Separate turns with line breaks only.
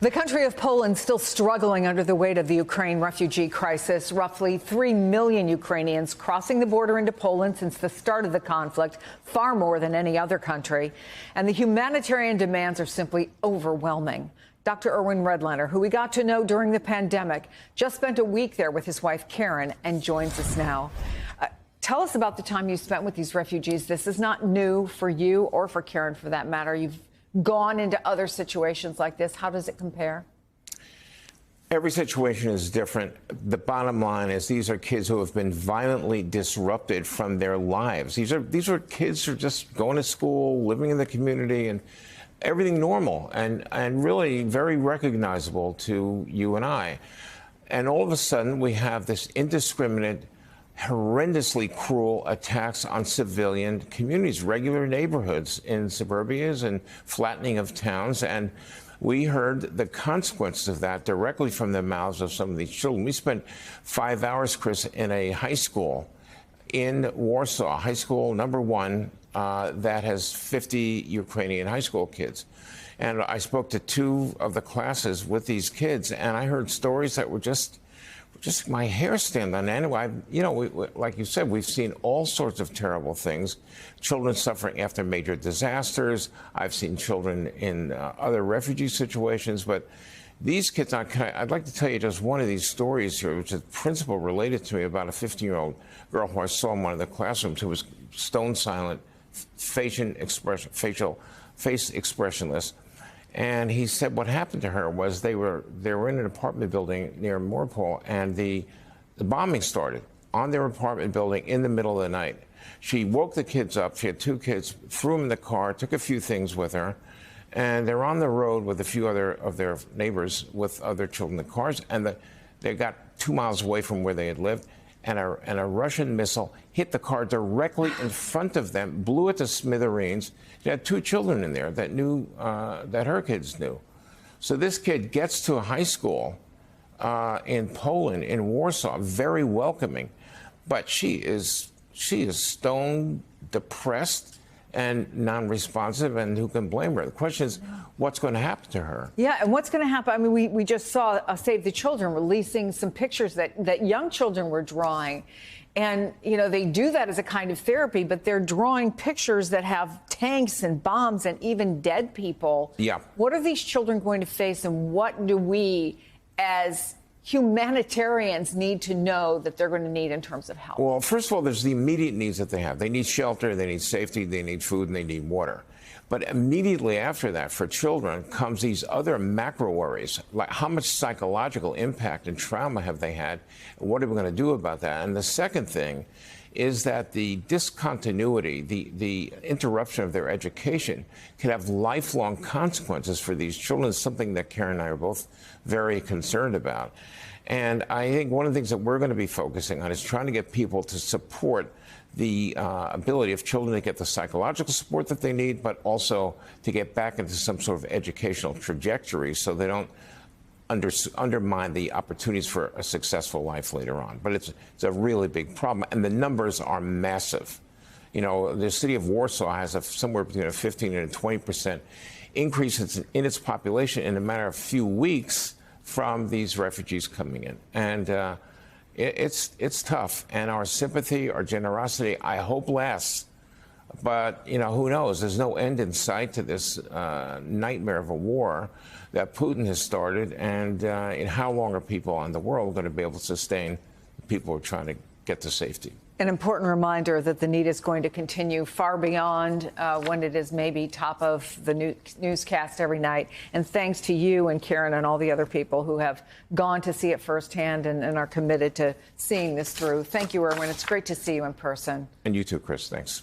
The country of Poland still struggling under the weight of the Ukraine refugee crisis. Roughly 3 million Ukrainians crossing the border into Poland since the start of the conflict, far more than any other country. And the humanitarian demands are simply overwhelming. Dr. Erwin Redlener, who we got to know during the pandemic, just spent a week there with his wife, Karen, and joins us now. Tell us about the time you spent with these refugees. This is not new for you or for Karen, for that matter. You've gone into other situations like this. How does it compare?
Every situation is different. The bottom line is these are kids who have been violently disrupted from their lives. These are kids who are just going to school, living in the community, and everything normal and really very recognizable to you and I. And all of a sudden, we have this indiscriminate, horrendously cruel attacks on civilian communities, regular neighborhoods in suburbias and flattening of towns. And we heard the consequences of that directly from the mouths of some of these children. We spent 5 hours, Chris, in a high school in Warsaw, high school number one, that has 50 Ukrainian high school kids. And I spoke to 2 of the classes with these kids, and I heard stories that were just my hair stand on end. Like you said, we've seen all sorts of terrible things. Children suffering after major disasters. I've seen children in other refugee situations. But these kids, I'd like to tell you just one of these stories here, which a principal related to me about a 15-year-old girl who I saw in one of the classrooms who was stone silent, face expressionless. And he said what happened to her was they were in an apartment building near Mariupol, and the bombing started on their apartment building in the middle of the night. She woke the kids up. She had 2 kids, threw them in the car, took a few things with her, and they're on the road with a few other of their neighbors with other children in the cars, and they got 2 miles away from where they had lived, and a Russian missile hit the car directly in front of them, blew it to smithereens. She had 2 children in there that knew, that her kids knew. So this kid gets to a high school in Poland, in Warsaw, very welcoming, but she is stone depressed and non-responsive, and who can blame her? The question is, what's going to happen to her?
Yeah, and what's going to happen? I mean, we just saw Save the Children releasing some pictures that young children were drawing. And, you know, they do that as a kind of therapy, but they're drawing pictures that have tanks and bombs and even dead people.
Yeah.
What are these children going to face, and what do we, as humanitarians, need to know that they're going to need in terms of help?
Well, first of all, there's the immediate needs that they have. They need shelter, they need safety, they need food, and they need water. But immediately after that, for children, comes these other macro worries, like how much psychological impact and trauma have they had? What are we going to do about that? And the second thing is that the discontinuity, the interruption of their education can have lifelong consequences for these children. It's something that Karen and I are both very concerned about. And I think one of the things that we're going to be focusing on is trying to get people to support the ability of children to get the psychological support that they need, but also to get back into some sort of educational trajectory so they don't undermine the opportunities for a successful life later on. But it's a really big problem, and the numbers are massive. You know, the city of Warsaw has somewhere between a 15 and a 20% increase in its population in a matter of a few weeks from these refugees coming in. And it's tough, and our sympathy, our generosity, I hope lasts. But, you know, who knows? There's no end in sight to this nightmare of a war that Putin has started. And in how long are people in the world going to be able to sustain the people who are trying to get to safety?
An important reminder that the need is going to continue far beyond when it is maybe top of the newscast every night. And thanks to you and Karen and all the other people who have gone to see it firsthand and are committed to seeing this through. Thank you, Erwin. It's great to see you in person.
And you too, Chris. Thanks.